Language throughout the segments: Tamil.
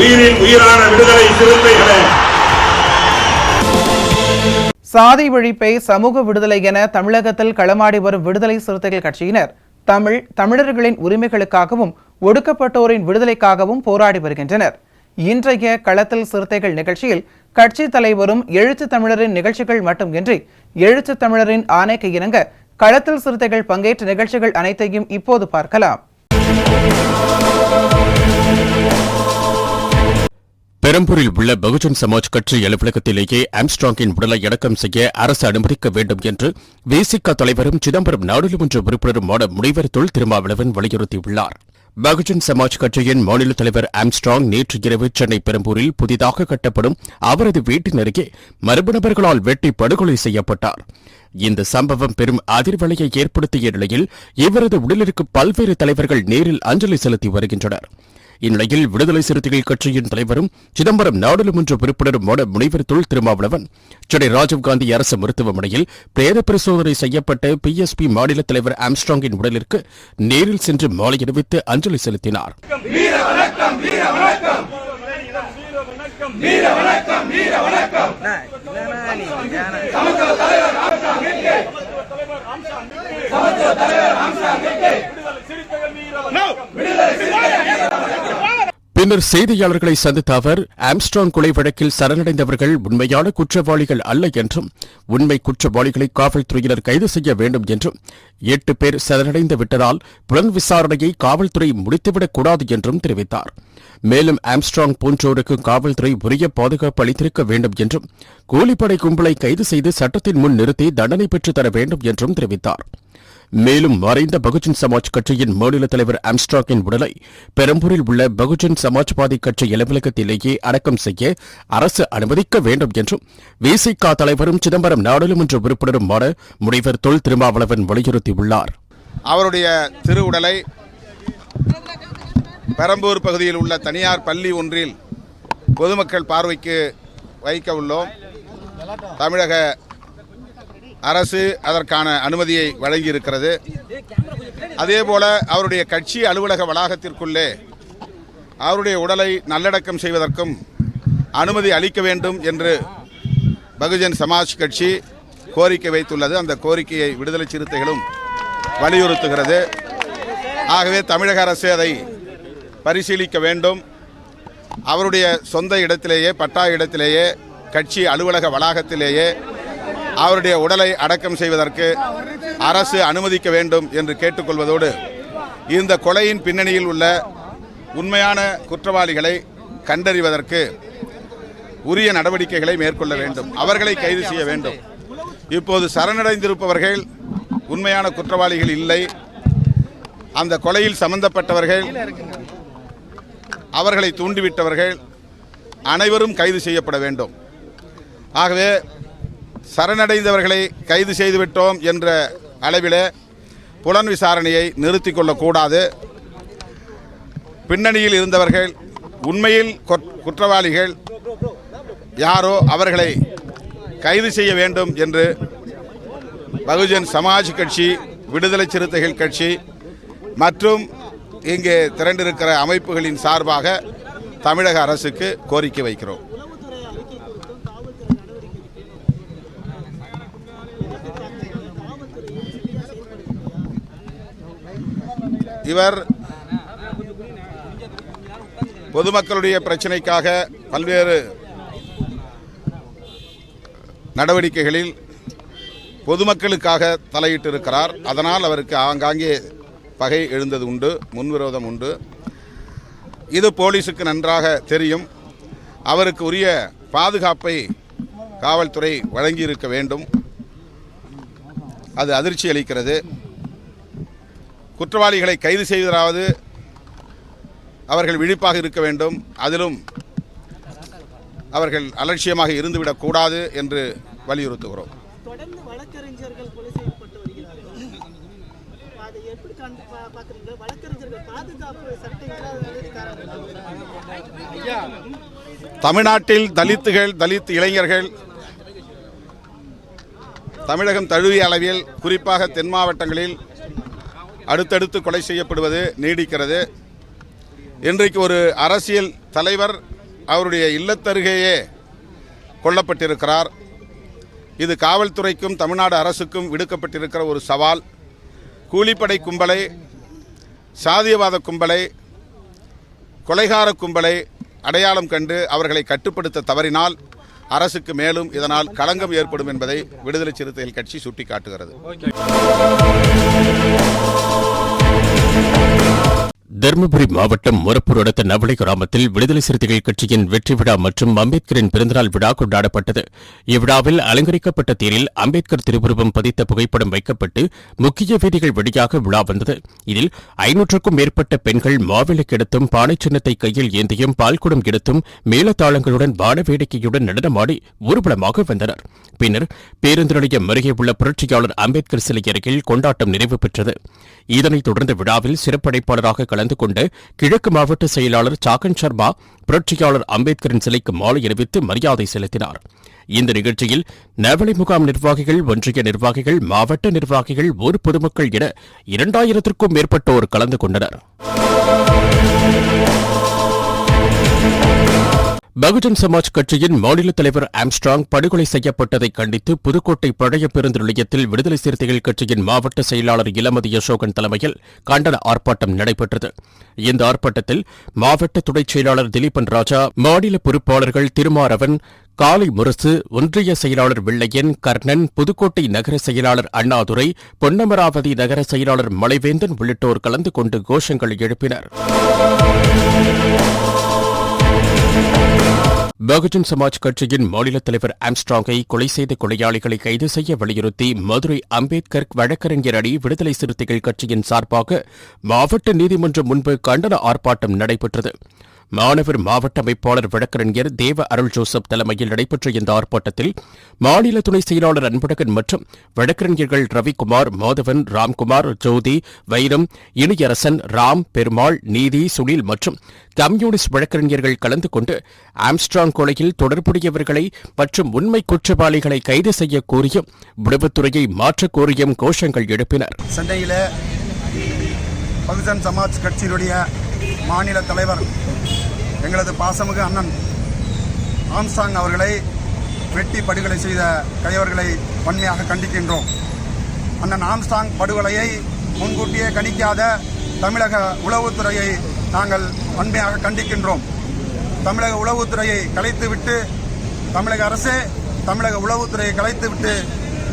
உயிரின் உயிரான விடுதலை சிறுத்தைகளே, சாதி ஒழிப்பை சமூக விடுதலை என தமிழகத்தில் களமாடி வரும் விடுதலை சிறுத்தைகள் கட்சியினர் தமிழர்களின் உரிமைகளுக்காகவும் ஒடுக்கப்பட்டோரின் விடுதலைக்காகவும் போராடி வருகின்றனர். இன்றைய களத்தில் சிறுத்தைகள் நிகழ்ச்சியில் கட்சி தலைவரும் எழுத்து தமிழரின் நிகழ்ச்சிகள் மட்டுமின்றி எழுத்து தமிழரின் ஆணைக்கு இணங்க களத்தில் சிறுத்தைகள் பங்கேற்ற நிகழ்ச்சிகள் அனைத்தையும் இப்போது பார்க்கலாம். பெரம்பூரில் உள்ள பகுஜன் சமாஜ் கட்சி அலுவலகத்திலேயே ஆம்ஸ்ட்ராங்கின் உடலை அடக்கம் செய்ய அரசு அனுமதிக்க வேண்டும் என்று விசிக தலைவரும் சிதம்பரம் நாடாளுமன்ற உறுப்பினருமான முனைவர் தொல் திருமாவளவன் வலியுறுத்தியுள்ளார். பகுஜன் சமாஜ் கட்சியின் மாநில தலைவர் ஆம்ஸ்ட்ராங் நேற்று இரவு சென்னை பெரம்பூரில் புதிதாக கட்டப்படும் அவரது வீட்டின் அருகே மர்ம நபர்களால் வெட்டி படுகொலை செய்யப்பட்டார். இந்த சம்பவம் பெரும் அதிர்வலையை ஏற்படுத்திய நிலையில் இவரது உடலிற்கு பல்வேறு தலைவர்கள் நேரில் அஞ்சலி செலுத்தி வருகின்றனர். இந்நிலையில் விடுதலை சிறுத்தைகள் கட்சியின் தலைவரும் சிதம்பரம் நாடாளுமன்ற உறுப்பினருமான முனைவர் தொல் திருமாவளவன் சென்னை ராஜீவ்காந்தி அரசு மருத்துவமனையில் பிரேத பரிசோதனை செய்யப்பட்ட PSP மாநில தலைவர் ஆம்ஸ்ட்ராங்கின் உடலிற்கு நேரில் சென்று மாலை அணிவித்து அஞ்சலி செலுத்தினார். பின்னர் செய்தியாளர்களை சந்தித்த அவர் ஆம்ஸ்ட்ராங் கொலை வழக்கில் சரணடைந்தவர்கள் உண்மையான குற்றவாளிகள் அல்ல என்றும் உண்மை குற்றவாளிகளை காவல்துறையினர் கைது செய்ய வேண்டும் என்றும் 8 பேர் சரணடைந்து விட்டதால் புலன் விசாரணையை காவல்துறை முடித்துவிடக் கூடாது என்றும் தெரிவித்தார். மேலும் ஆம்ஸ்ட்ராங் போன்றோருக்கு காவல்துறை உரிய பாதுகாப்பு அளித்திருக்க வேண்டும் என்றும் கூலிப்படை கும்பலை கைது செய்து சட்டத்தின் முன் நிறுத்தி தண்டனை பெற்றுத் தர வேண்டும் என்றும் தெரிவித்தார். மேலும் மறைந்த பகுஜன் சமாஜ் கட்சியின் மாநில தலைவர் ஆம்ஸ்ட்ராங்கின் உடலை பெரம்பூரில் உள்ள பகுஜன் சமாஜ்வாதி கட்சி அலுவலகத்திலேயே அடக்கம் செய்ய அரசு அனுமதிக்க வேண்டும் என்றும் விசிக தலைவரும் சிதம்பரம் நாடாளுமன்ற உறுப்பினருமான முனைவர் தொல் திருமாவளவன் வலியுறுத்தியுள்ளார். அவருடைய திருவுடலை பெரம்பூர் பகுதியில் உள்ள தனியார் பள்ளி ஒன்றில் பொதுமக்கள் பார்வைக்கு வைக்க உள்ளோம். தமிழக அரசு அதற்கான அனுமதியை வழங்கியிருக்கிறது. அதேபோல அவருடைய கட்சி அலுவலக வளாகத்திற்குள்ளே அவருடைய உடலை நல்லடக்கம் செய்வதற்கும் அனுமதி அளிக்க வேண்டும் என்று பகுஜன் சமாஜ் கட்சி கோரிக்கை வைத்துள்ளது. அந்த கோரிக்கையை விடுதலை சிறுத்தைகளும் வலியுறுத்துகிறது. ஆகவே தமிழக அரசு அதை பரிசீலிக்க வேண்டும். அவருடைய சொந்த இடத்திலேயே பட்டா இடத்திலேயே கட்சி அலுவலக வளாகத்திலேயே அவருடைய உடலை அடக்கம் செய்வதற்கு அரசு அனுமதிக்க வேண்டும் என்று கேட்டுக்கொள்வதோடு இந்த கொலையின் பின்னணியில் உள்ள உண்மையான குற்றவாளிகளை கண்டறிவதற்கு உரிய நடவடிக்கைகளை மேற்கொள்ள வேண்டும். அவர்களை கைது செய்ய வேண்டும். இப்போது சரணடைந்திருப்பவர்கள் உண்மையான குற்றவாளிகள் இல்லை. அந்த கொலையில் சம்பந்தப்பட்டவர்கள், அவர்களை தூண்டிவிட்டவர்கள் அனைவரும் கைது செய்யப்பட வேண்டும். ஆகவே சரணடைந்தவர்களை கைது செய்துவிட்டோம் என்ற அளவில் புலன் விசாரணையை நிறுத்திக் கொள்ளக்கூடாது. பின்னணியில் இருந்தவர்கள் உண்மையில் குற்றவாளிகள் யாரோ அவர்களை கைது செய்ய வேண்டும் என்று பகுஜன் சமாஜ் கட்சி, விடுதலை சிறுத்தைகள் கட்சி மற்றும் இங்கே திரண்டிருக்கிற அமைப்புகளின் சார்பாக தமிழக அரசுக்கு கோரிக்கை வைக்கிறோம். இவர் பொதுமக்களுடைய பிரச்சினைக்காக பல்வேறு நடவடிக்கைகளில் பொதுமக்களுக்காக தலையிட்டிருக்கிறார். அதனால் அவருக்கு ஆங்காங்கே பகை எழுந்தது உண்டு, முன்விரோதம் உண்டு. இது போலீஸுக்கு நன்றாக தெரியும். அவருக்கு உரிய பாதுகாப்பை காவல்துறை வழங்கியிருக்க வேண்டும். அது அதிர்ச்சி அளிக்கிறது. குற்றவாளிகளை கைது செய்வதாவது அவர்கள் விழிப்பாக இருக்க வேண்டும். அதிலும் அவர்கள் அலட்சியமாக இருந்துவிடக்கூடாது என்று வலியுறுத்துகிறோம். தொடர்ந்து வழக்கறிஞர்கள் கொலை செய்யப்பட்டு வருகிறார்கள். அதை எப்படி பார்க்குறீங்க? வழக்கறிஞர்கள் பாதுகாப்பு சட்டங்கள் தமிழ்நாட்டில் தலித் இளைஞர்கள் தமிழகம் தழுவிய அளவில் குறிப்பாக தென் மாவட்டங்களில் அடுத்தடுத்து கொலை செய்யப்படுவது நீடிக்கிறது. இன்றைக்கு ஒரு அரசியல் தலைவர் அவருடைய இல்லத்தருகேயே கொல்லப்பட்டிருக்கிறார். இது காவல்துறைக்கும் தமிழ்நாடு அரசுக்கும் விடுக்கப்பட்டிருக்கிற ஒரு சவால். கூலிப்படை கும்பலை, சாதியவாத கும்பலை, கொலைகார கும்பலை அடையாளம் கண்டு அவர்களை கட்டுப்படுத்த தவறினால் அரசுக்கு மேலும் இதனால் களங்கம் ஏற்படும் என்பதை விடுதலை சிறுத்தைகள் கட்சி சுட்டிக்காட்டுகிறது. தருமபுரி மாவட்டம் மொரப்பூர் அடுத்த நவளை கிராமத்தில் விடுதலை சிறுத்தைகள் கட்சியின் வெற்றி விழா மற்றும் அம்பேத்கரின் பிறந்தநாள் விழா கொண்டாடப்பட்டது. இவ்விழாவில் அலங்கரிக்கப்பட்ட தேரில் அம்பேத்கர் திருவுருவம் பதித்த புகைப்படம் வைக்கப்பட்டு முக்கிய வீதிகள் வழியாக விழா வந்தது. இதில் 500க்கும் மேற்பட்ட பெண்கள் மாவிளக்கு எடுத்தும் பானை சின்னத்தை கையில் ஏந்தியும் பால்குடம் எடுத்தும் மேளதாளங்களுடன் வான வேடிக்கையுடன் நடனமாடி ஊர்வலமாக வந்தனர். பின்னர் பேருந்து நிலையம் அருகே உள்ள புரட்சியாளர் அம்பேத்கர் சிலை அருகில் கொண்டாட்டம் நிறைவு பெற்றது. இதனைத் தொடர்ந்து விழாவில் சிறப்படைப்பாளராக கலந்து கொண்ட கிழக்கு மாவட்ட செயலாளர் சாக்கன் சர்மா புரட்சியாளர் அம்பேத்கரின் சிலைக்கு மாலை அணிவித்து மரியாதை செலுத்தினார். இந்த நிகழ்ச்சியில் நவளை முகாம் நிர்வாகிகள், ஒன்றிய நிர்வாகிகள், மாவட்ட நிர்வாகிகள், ஊர் பொதுமக்கள் என 2000க்கும் மேற்பட்டோர் கலந்து கொண்டனர். பகுஜன் சமாஜ் கட்சியின் மாநில தலைவர் ஆம்ஸ்ட்ராங் படுகொலை செய்யப்பட்டதை கண்டித்து புதுக்கோட்டை பழைய பேருந்து நிலையத்தில் விடுதலை சிறுத்தைகள் கட்சியின் மாவட்ட செயலாளர் இளமதி அசோகன் தலைமையில் கண்டன ஆர்ப்பாட்டம் நடைபெற்றது. இந்த ஆர்ப்பாட்டத்தில் மாவட்ட துணைச் செயலாளர் திலீபன் ராஜா, மாநில பொறுப்பாளர்கள் திருமாரவன், காலை முரசு, ஒன்றிய செயலாளர் வெள்ளையன், கர்ணன், புதுக்கோட்டை நகர செயலாளர் அண்ணாதுரை, பொன்னமராவதி நகர செயலாளர் மலைவேந்தன் உள்ளிட்டோர் கலந்து கொண்டு கோஷங்கள் எழுப்பினர். பகுஜன் சமாஜ் கட்சியின் மாநில தலைவர் ஆம்ஸ்ட்ராங்கை கொலை செய்த கொலையாளிகளை கைது செய்ய வலியுறுத்தி மதுரை அம்பேத்கர் வழக்கறிஞர் அணி விடுதலை சிறுத்தைகள் கட்சியின் சார்பாக மாவட்ட நீதிமன்றம் முன்பு கண்டன ஆர்ப்பாட்டம் நடைபெற்றது. மாணவர் மாவட்ட அமைப்பாளர் வழக்கறிஞர் தேவ அருள் ஜோசப் தலைமையில் நடைபெற்ற இந்த ஆர்ப்பாட்டத்தில் மாநில துணை செயலாளர் அன்பழகன் மற்றும் வழக்கறிஞர்கள் ரவிக்குமார், மாதவன், ராம்குமார், ஜோதி, வைரம், இனியரசன், ராம், பெருமாள், நீதி, சுனில் மற்றும் கம்யூனிஸ்ட் வழக்கறிஞர்கள் கலந்து கொண்டு ஆம்ஸ்ட்ராங் கொலையில் தொடர்புடையவர்களை மற்றும் உண்மை குற்றவாளிகளை கைது செய்ய கோரியும் விடுதலைத்துறையை மாற்றக் கோரியும் கோஷங்கள் எழுப்பினர். சென்னையில் பகுஜன் சமாஜ் கட்சியினுடைய மாநில தலைவர் எங்களது பாசமிகு அண்ணன் ஆம்ஸ்ட்ராங் அவர்களை வெட்டி படுகொலை செய்த கையவர்களை வன்மையாக கண்டிக்கின்றோம். அண்ணன் ஆம்ஸ்ட்ராங் படுகொலையை முன்கூட்டியே கணிக்காத தமிழக உளவுத்துறையை நாங்கள் வன்மையாக கண்டிக்கின்றோம். தமிழக உளவுத்துறையை கலைத்துவிட்டு, தமிழக அரசே தமிழக உளவுத்துறையை கலைத்துவிட்டு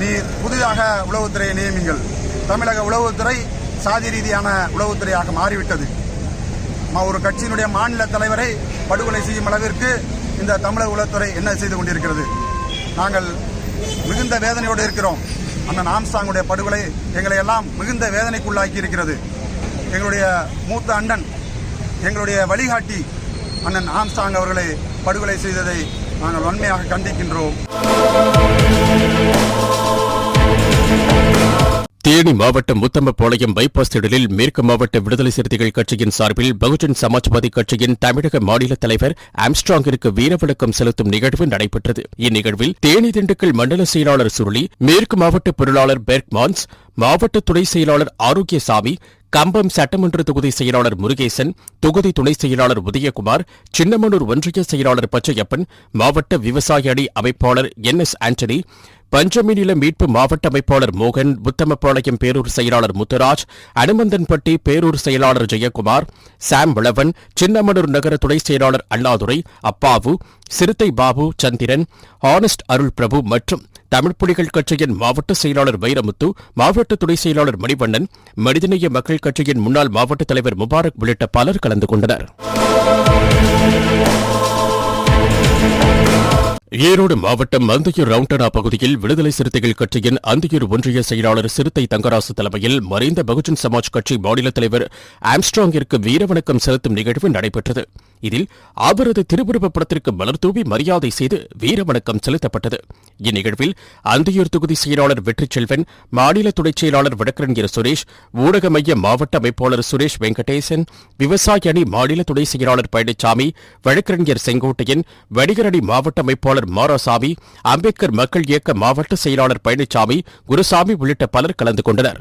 நீர் புதிதாக உளவுத்துறையை நியமிங்கள். தமிழக உளவுத்துறை சாதி ரீதியான உளவுத்துறையாக மாறிவிட்டது. ஒரு கட்சியினுடைய மாநில தலைவரை படுகொலை செய்யும் அளவிற்கு இந்த தமிழக உளவுத்துறை என்ன செய்து கொண்டிருக்கிறது? நாங்கள் மிகுந்த வேதனையோடு இருக்கிறோம். அண்ணன் ஆம்ஸ்ட்ராங்குடைய படுகொலை எங்களை எல்லாம் மிகுந்த வேதனைக்குள்ளாக்கி இருக்கிறது. எங்களுடைய மூத்த அண்ணன், எங்களுடைய வழிகாட்டி அண்ணன் ஆம்ஸ்ட்ராங் அவர்களை படுகொலை செய்ததை நாங்கள் வன்மையாக கண்டிக்கின்றோம். தேனி மாவட்டம் முத்தம்மபாளையம் பைபாஸ் திடலில் மேற்கு மாவட்ட விடுதலை சிறுத்தைகள் கட்சியின் சார்பில் பகுஜன் சமாஜ்வாதி கட்சியின் தமிழக மாநில தலைவர் ஆம்ஸ்ட்ராங்கிற்கு வீரவணக்கம் செலுத்தும் நிகழ்வு நடைபெற்றது. இந்நிகழ்வில் தேனி திண்டுக்கல் மண்டல செயலாளர் சுருளி, மேற்கு மாவட்ட பொருளாளர் பெர்க்மான்ஸ், மாவட்ட துணை செயலாளர் ஆரோக்கியசாமி, கம்பம் சட்டமன்ற தொகுதி செயலாளர் முருகேசன், தொகுதி துணை செயலாளர் உதயகுமார், சின்னமனூர் ஒன்றிய செயலாளர் பச்சையப்பன், மாவட்ட விவசாய அணி அமைப்பாளர் NS ஆண்டனி, பஞ்சமி நில மீட்பு மாவட்ட அமைப்பாளர் மோகன், புத்தமபாளையம் பேரூர் செயலாளர் முத்துராஜ், அனுமந்தன்பட்டி பேரூர் செயலாளர் ஜெயக்குமார், சாம் விளவன், சின்னமனூர் நகர துணை செயலாளர் அண்ணாதுரை, அப்பாவு, சிறுத்தை பாபு, சந்திரன், ஆனஸ்ட் அருள் பிரபு மற்றும் தமிழ் புலிகள் கட்சியின் மாவட்ட செயலாளர் வைரமுத்து, மாவட்ட துணை செயலாளர் மணிவண்ணன், மனிதநேய மக்கள் கட்சியின் முன்னாள் மாவட்ட தலைவர் முபாரக் உள்ளிட்ட பலர் கலந்து கொண்டனர். ஈரோடு மாவட்டம் அந்தியூர் ரவுண்டனா பகுதியில் விடுதலை சிறுத்தைகள் கட்சியின் அந்தியூர் ஒன்றிய செயலாளர் சிறுத்தை தங்கராசு தலைமையில் மறைந்த பகுஜன் சமாஜ் கட்சி மாநில தலைவர் ஆம்ஸ்ட்ராங்கிற்கு வீரவணக்கம் செலுத்தும் நிகழ்வு நடைபெற்றது. இதில் அவரது திருவுருவப் படத்திற்கு மலர் தூவி மரியாதை செய்து வீரவணக்கம் செலுத்தப்பட்டது. இந்நிகழ்வில் அந்தியூர் தொகுதி செயலாளர் வெற்றிச்செல்வன், மாநில துணைச் செயலாளர் வழக்கறிஞர் சுரேஷ், ஊடக மைய மாவட்ட அமைப்பாளர் சுரேஷ் வெங்கடேசன், விவசாய அணி மாநில துணை செயலாளர் பழனிசாமி, வழக்கறிஞர் செங்கோட்டையன், வணிகர் அணி மாவட்ட அமைப்பாளர் மாராசாமி, அம்பேத்கர் மக்கள் இயக்க மாவட்ட செயலாளர் பழனிசாமி, குருசாமி உள்ளிட்ட பலர் கலந்து கொண்டனர்.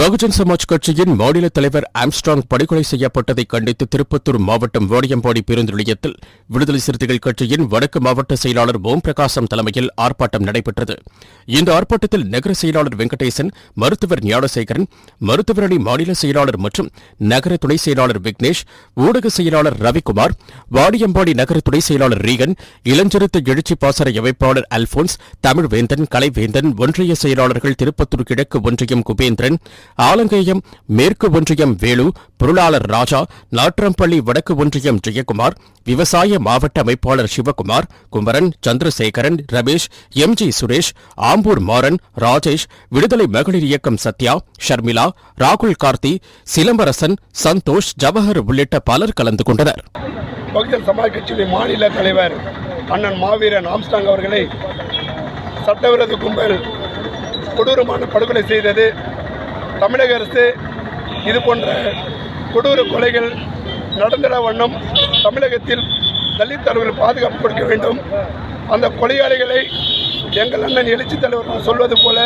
பகுஜன் சமாஜ் கட்சியின் மாநில தலைவர் ஆம்ஸ்ட்ராங் படுகொலை செய்யப்பட்டதை கண்டித்து திருப்பத்தூர் மாவட்டம் வாடியம்பாடி பேருந்து நிலையத்தில் விடுதலை சிறுத்தைகள் கட்சியின் வடக்கு மாவட்ட செயலாளர் ஓம் பிரகாசம் தலைமையில் ஆர்ப்பாட்டம் நடைபெற்றது. இந்த ஆர்ப்பாட்டத்தில் நகர செயலாளர் வெங்கடேசன், மருத்துவர் ஞானசேகரன், மருத்துவர் அணி மாநில செயலாளர் மற்றும் நகர துணை செயலாளர் விக்னேஷ், ஊடக செயலாளர் ரவிக்குமார், வாடியம்பாடி நகர துணை செயலாளர் ரீகன், இளஞ்சிறுத்தை எழுச்சி பாசறை அமைப்பாளர் அல்போன்ஸ், தமிழ்வேந்தன், கலைவேந்தன், ஒன்றிய செயலாளர்கள் திருப்பத்தூர் கிழக்கு ஒன்றியம் குபேந்திரன், ஆலங்கேயம் மேற்கு ஒன்றியம் வேலு, பொருளாளர் ராஜா, நாற்றம்பள்ளி வடக்கு ஒன்றியம் ஜெயக்குமார், விவசாய மாவட்ட அமைப்பாளர் சிவகுமார், குமரன், சந்திரசேகரன், ரமேஷ், எம்ஜி சுரேஷ், ஆம்பூர் மாறன், ராஜேஷ், விடுதலை மகளிர் இயக்கம் சத்யா, ஷர்மிளா, ராகுல் கார்த்தி, சிலம்பரசன், சந்தோஷ், ஜவஹர் உள்ளிட்ட பலர் கலந்து கொண்டனர். பகுஜன் சமாஜ் கட்சியின் மாநில தலைவர் அண்ணன் மாவீரன் ஆம்ஸ்ட்ராங் அவர்களை சட்டவிரோத கும்பல் கொடூரமான படுகொலை செய்தது. தமிழக அரசு இது போன்ற கொடூர கொலைகள் நடந்திட வண்ணம் தமிழகத்தில் தலித் அவர்கள் பாதுகாப்பு கொடுக்க வேண்டும். அந்த கொலையாளிகளை எங்கள் அண்ணன் எழுச்சி தலைவர்கள் சொல்வது போல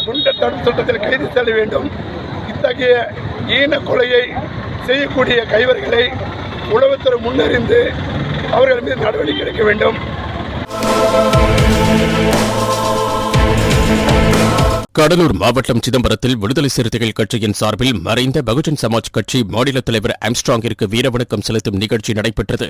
குண்டர் தடுப்பு சட்டத்தில் கைது செய்ய வேண்டும். இத்தகைய ஈன கொலையை செய்யக்கூடிய கைவர்களை உளவுத்துறை முன்னறிந்து அவர்கள் மீது நடவடிக்கை எடுக்க வேண்டும். கடலூர் மாவட்டம் சிதம்பரத்தில் விடுதலை சிறுத்தைகள் கட்சியின் சார்பில் மறைந்த பகுஜன் சமாஜ் கட்சி மாநில தலைவர் ஆம்ஸ்ட்ராங்கிற்கு வீரவணக்கம் செலுத்தும் நிகழ்ச்சி நடைபெற்றது.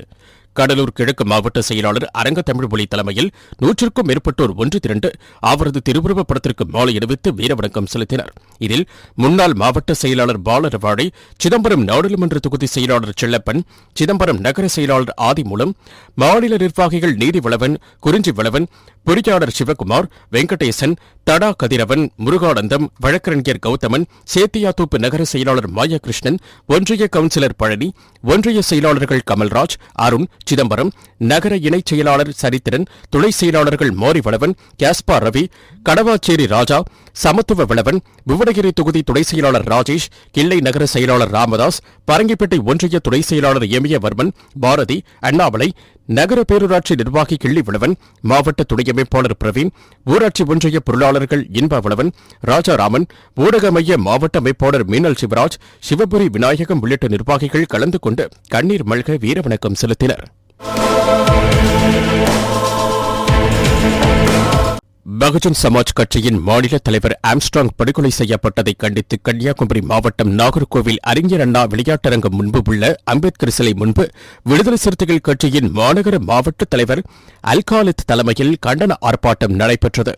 கடலூர் கிழக்கு மாவட்ட செயலாளர் அரங்க தமிழ்மொழி தலைமையில் 100க்கும் மேற்பட்டோர் ஒன்று திரண்டு அவரது திருவுருவப் படத்திற்கு மாலை அணிவித்து வீரவணக்கம் செலுத்தினர். இதில் முன்னாள் மாவட்ட செயலாளர் பாலரவாழை, சிதம்பரம் நாடாளுமன்ற தொகுதி செயலாளர் செல்லப்பன், சிதம்பரம் நகர செயலாளர் ஆதிமூலம், மாநில நிர்வாகிகள் நீதிவளவன், குறிஞ்சிவளவன், பொறியாளர் சிவகுமார், வெங்கடேசன், தடா கதிரவன், முருகானந்தம், வழக்கறிஞர் கௌதமன், சேத்தியாத்தோப்பு நகர செயலாளர் மாயாகிருஷ்ணன், ஒன்றிய கவுன்சிலர் பழனி, ஒன்றிய செயலாளர்கள் கமல்ராஜ், அருண், சிதம்பரம் நகர இணைச் செயலாளர் சரித்திரன், துணை செயலாளர்கள் மாரிவளவன், கேஸ்பா ரவி, கடவாச்சேரி ராஜா, சமத்துவ வளவன், புவனகிரி தொகுதி துணை செயலாளர் ராஜேஷ், கிள்ளை நகர செயலாளர் ராமதாஸ், பரங்கிப்பேட்டை ஒன்றிய துணை செயலாளர் எமியவர்மன், பாரதி, அண்ணாமலை, நகர பேரூராட்சி நிர்வாகி கிள்ளிவளவன், மாவட்ட துணை அமைப்பாளர் பிரவீன், ஊராட்சி ஒன்றிய பொருளாளர்கள் இன்பவளவன், ராஜாராமன், ஊடக மைய மாவட்ட அமைப்பாளர் மீனல் சிவராஜ், சிவபுரி விநாயகம் உள்ளிட்ட நிர்வாகிகள் கலந்து கொண்டு கண்ணீர் மல்க வீரவணக்கம் செலுத்தினர். பகுஜன் சமாஜ் கட்சியின் மாநில தலைவர் ஆம்ஸ்ட்ராங் படுகொலை செய்யப்பட்டதை கண்டித்து கன்னியாகுமரி மாவட்டம் நாகர்கோவில் அறிஞர் அண்ணா விளையாட்டரங்கம் முன்பு உள்ள அம்பேத்கர் சிலை முன்பு விடுதலை சிறுத்தைகள் கட்சியின் மாநகர மாவட்ட தலைவர் அல்காலித் தலைமையில் கண்டன ஆர்ப்பாட்டம் நடைபெற்றது.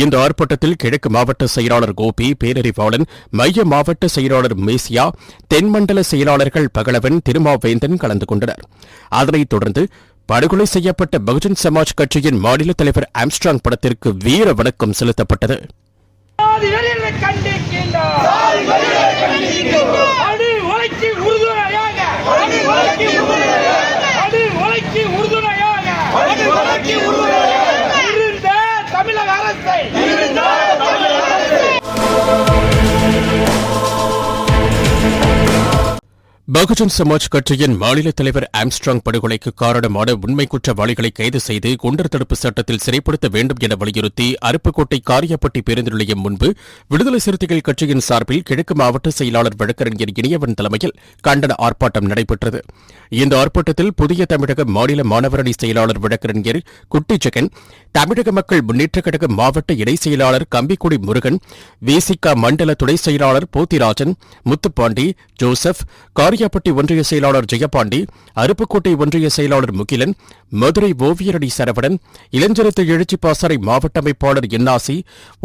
இந்த ஆர்ப்பாட்டத்தில் கிழக்கு மாவட்ட செயலாளர் கோபி, பேரறிவாளன், மைய மாவட்ட செயலாளர் மேசியா, தென்மண்டல செயலாளர்கள் பகலவன், திருமாவேந்தன் கலந்து கொண்டனர். அதனைத் தொடர்ந்து படுகொலை செய்யப்பட்ட பகுஜன் சமாஜ் கட்சியின் மாநில தலைவர் ஆம்ஸ்ட்ராங் படத்திற்கு வீர வணக்கம் செலுத்தப்பட்டது. தமிழக அரசை பகுஜன் சமாஜ் கட்சியின் மாநில தலைவர் ஆம்ஸ்ட்ராங் படுகொலைக்கு காரணமான உண்மை குற்றவாளிகளை கைது செய்து குண்டர் தடுப்பு சட்டத்தில் சிறைப்படுத்த வேண்டும் என வலியுறுத்தி அருப்புக்கோட்டை காரியப்பட்டி பேருந்து நிலையம் முன்பு விடுதலை சிறுத்தைகள் கட்சியின் சார்பில் கிழக்கு மாவட்ட செயலாளர் வழக்கறிஞர் இனியவன் தலைமையில் கண்டன ஆர்ப்பாட்டம் நடைபெற்றது. இந்த ஆர்ப்பாட்டத்தில் புதிய தமிழக மாநில மாணவர் அணி செயலாளர் வழக்கறிஞர் குட்டி ஜெகன், தமிழக மக்கள் முன்னேற்றக் கழக மாவட்ட இணை செயலாளர் கம்பிக்குடி முருகன், விசிக மண்டல துணை செயலாளர் போத்திராஜன், முத்துப்பாண்டி, ஜோசப், குமாரியாப்பட்டி ஒன்றிய செயலாளர் ஜெயபாண்டி, அருப்புக்கோட்டை ஒன்றிய செயலாளர் முகிலன், மதுரை ஓவியரடி சரவணன், இளஞ்சிறுத்தை எழுச்சி பாசறை மாவட்ட அமைப்பாளர் என்னாசி,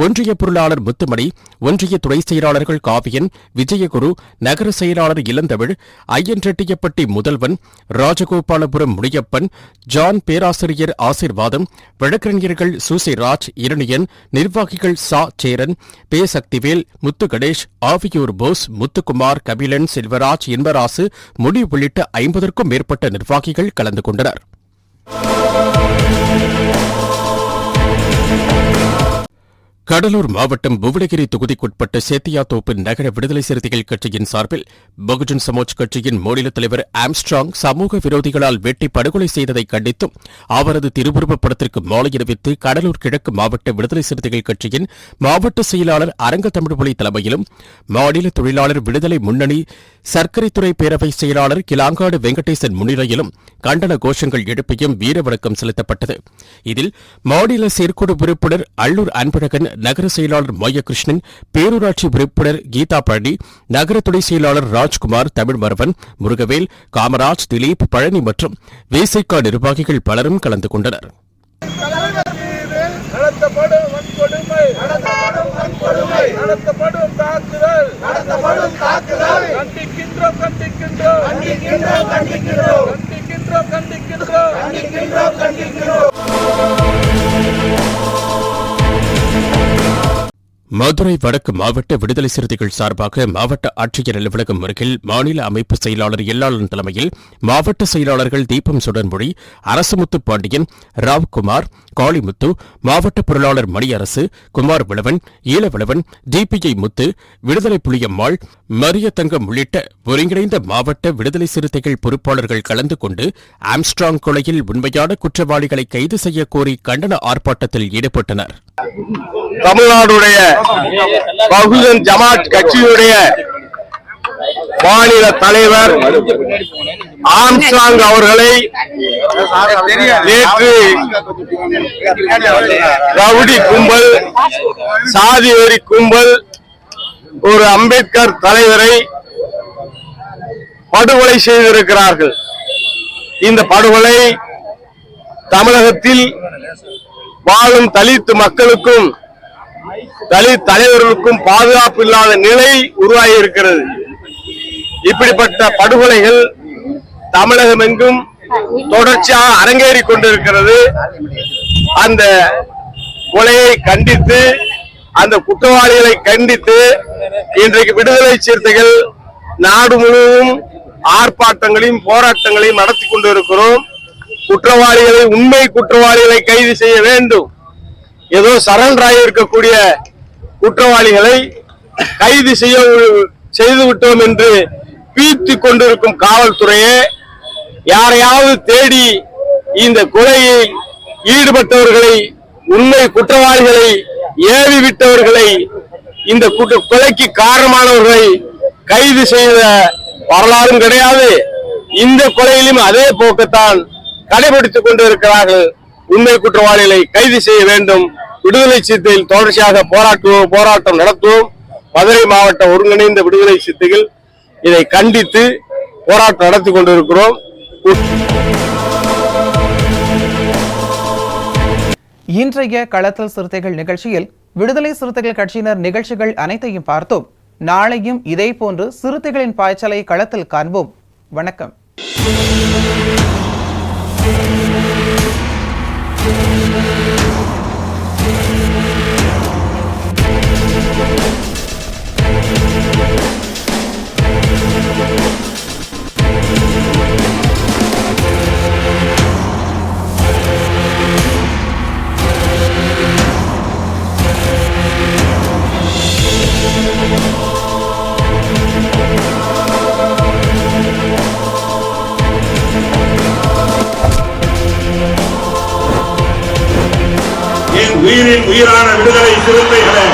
ஒன்றிய பொருளாளர் முத்துமணி, ஒன்றிய துணை செயலாளர்கள் காவியன், விஜயகுரு, நகர செயலாளர் இளந்தமிழ், ஐயன்ரெட்டியப்பட்டி முதல்வன், ராஜகோபாலபுரம் முனியப்பன், ஜான் பேராசிரியர் ஆசீர்வாதம், வழக்கறிஞர்கள் சூசைராஜ், இரணியன், நிர்வாகிகள் சா சேரன், பே சக்திவேல், முத்து கணேஷ், ஆவியூர் போஸ், முத்துக்குமார், கபிலன், செல்வராஜ், இன்பராசு, முடி உள்ளிட்ட 50க்கும் மேற்பட்ட நிர்வாகிகள் கலந்து கொண்டனர். கடலூர் மாவட்டம் புவனகிரி தொகுதிக்குட்பட்ட சேத்தியாத்தோப்பு நகர விடுதலை சிறுத்தைகள் கட்சியின் சார்பில் பகுஜன் சமாஜ் கட்சியின் மாநில தலைவர் ஆம்ஸ்ட்ராங் சமூக விரோதிகளால் வெட்டி படுகொலை செய்ததை கண்டித்தும் அவரது திருவுருவப் படத்திற்கு மாலை அணிவித்து கடலூர் கிழக்கு மாவட்ட விடுதலை சிறுத்தைகள் கட்சியின் மாவட்ட செயலாளர் அரங்க தமிழ்மொழி தலைமையிலும் மாநில தொழிலாளர் விடுதலை முன்னணி சர்க்கரைத்துறை பேரவை செயலாளர் கிளாங்காடு வெங்கடேசன் முன்னிலையிலும் கண்டன கோஷங்கள் எழுப்பியும் வீரவணக்கம் செலுத்தப்பட்டது. இதில் மாநில செயற்குழு உறுப்பினர் அல்லூர் அன்பழகன், நகர செயலாளர் மாயகிருஷ்ணன், பேரூராட்சி உறுப்பினர் கீதா பழனி, நகர துணை செயலாளர் ராஜ்குமார், தமிழ்மரவன், முருகவேல், காமராஜ், திலீப், பழனி மற்றும் விசிக நிர்வாகிகள் பலரும் கலந்து கொண்டனர். மதுரை வடக்கு மாவட்ட விடுதலை சிறுத்தைகள் சார்பாக மாவட்ட ஆட்சியர் அலுவலகம் அருகில் மாநில அமைப்பு செயலாளர் எல்லாளன் தலைமையில் மாவட்ட செயலாளர்கள் தீபம் சுடன்மொழி, அரசுமுத்து பாண்டியன், ராவ்குமார், காளிமுத்து, மாவட்ட பொருளாளர் மணியரசு, குமார் விளவன், ஈழவிளவன், டிபிஐ முத்து, விடுதலை புலியம்மாள், மரியத்தங்கம் உள்ளிட்ட ஒருங்கிணைந்த மாவட்ட விடுதலை சிறுத்தைகள் பொறுப்பாளர்கள் கலந்து கொண்டு ஆம்ஸ்ட்ராங் கொலையில் உண்மையான குற்றவாளிகளை கைது செய்ய கோரி கண்டன ஆர்ப்பாட்டத்தில் ஈடுபட்டனர். தமிழ்நாடுடைய பகுஜன் ஜமாத் கட்சியுடைய மாநில தலைவர் ஆம்ஸ்ட்ராங் அவர்களை நேற்று ரவுடி கும்பல், சாதி வெறி கும்பல் ஒரு அம்பேத்கர் தலைவரை படுகொலை செய்திருக்கிறார்கள். இந்த படுகொலை தமிழகத்தில் வாழும் தலித் மக்களுக்கும் தலித் தலைவர்களுக்கும் பாதுகாப்பு இல்லாத நிலை உருவாகி இருக்கிறது. இப்படிப்பட்ட படுகொலைகள் தமிழகம் எங்கும் தொடர்ச்சியாக அரங்கேறிக் கொண்டிருக்கிறது. அந்த கொலையை கண்டித்து, அந்த குற்றவாளிகளை கண்டித்து இன்றைக்கு விடுதலை சிறுத்தைகள் நாடு முழுவதும் ஆர்ப்பாட்டங்களையும் போராட்டங்களையும் நடத்தி கொண்டிருக்கிறோம். குற்றவாளிகளை, உண்மை குற்றவாளிகளை கைது செய்ய வேண்டும். ஏதோ சரண்டர் இருக்கக்கூடிய குற்றவாளிகளை கைது செய்து விட்டோம் என்று பீத்திக் கொண்டிருக்கும் காவல்துறையே, யாரையாவது தேடி இந்த கொலையில் ஈடுபட்டவர்களை, உண்மை குற்றவாளிகளை, ஏவி விட்டவர்களை, இந்த கொலைக்கு காரணமானவர்களை கைது செய்த வரலாறும் கிடையாது. இந்த கொலையிலும் அதே போக்கத்தான் கடைபிடித்துக் கொண்டிருக்கிறார்கள். உண்மை குற்றவாளிகளை கைது செய்ய வேண்டும். விடுதலை சிறுத்தைகள் தொடர்ச்சியாக போராட்டம் நடத்துவோம். மதுரை மாவட்ட ஒருங்கிணைந்த விடுதலை சிறுத்தைகள் இதை கண்டித்து போராட்டம் நடத்தி கொண்டிருக்கிறோம். இன்றைய களத்தல் சிறுத்தைகள் நிகழ்ச்சியில் விடுதலை சிறுத்தைகள் கட்சியினர் நிகழ்ச்சிகள் அனைத்தையும் பார்த்தோம். நாளையும் இதேபோன்று சிறுத்தைகளின் பாய்ச்சலை களத்தில் காண்போம். வணக்கம். உயிரின் உயிரான விடுதலை சிறுத்தைகளே,